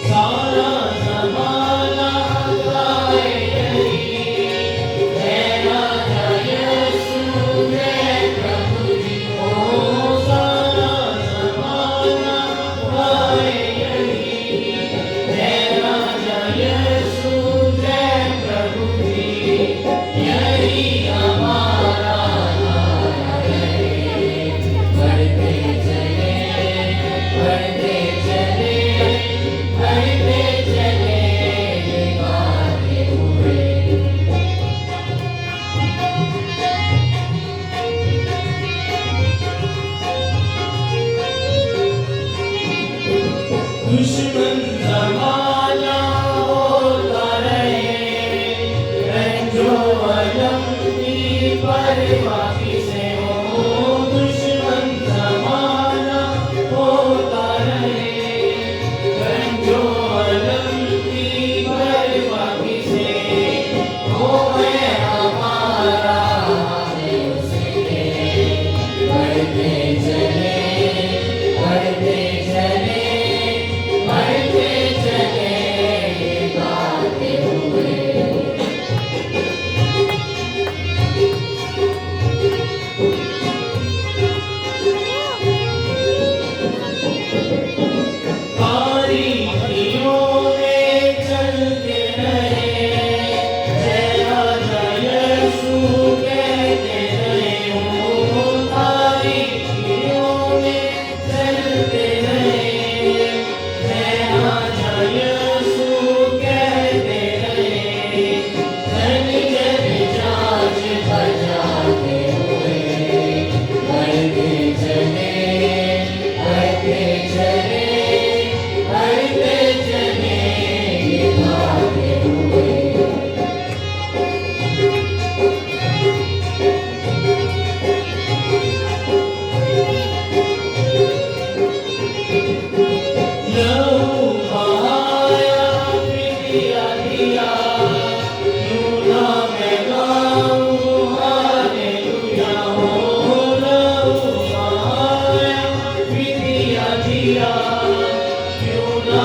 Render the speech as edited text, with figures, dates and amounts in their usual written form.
सारा ज़माना गाए यही, जय राजा यीशु जय प्रभु जी। ओ सारा ज़माना गाए यही, जय राजा यीशु जय प्रभु जी। यही हमारा नारा है, बढ़ते चले, बढ़ते चले, बढ़ते चले गाते हुए। दुश्मन ज़माना होता रहे, रंजो अलम की परवाह किसे हो। दुश्मन ज़माना होता रहे, रंजो अलम की परवाह किसे हो। है हमारा है उसके, बढ़ते चले, बढ़ते चले, बढ़ते चले गाते हुए। बारीकियों में चलते रहे, जय राजा यीशु कहते रहे हो। बारीकियों में चलते रहे, जय राजा यीशु कहते रहे। जन जन जाज बजाते हुए, बढ़ते चले, बढ़ते चले, बढ़ते चले गाते हुए। लहू बहाया फिर दिया दिया, क्यों ना मैं गाऊं हालेलुया। हो लहू बहाया फिर दिया दिया, क्यों ना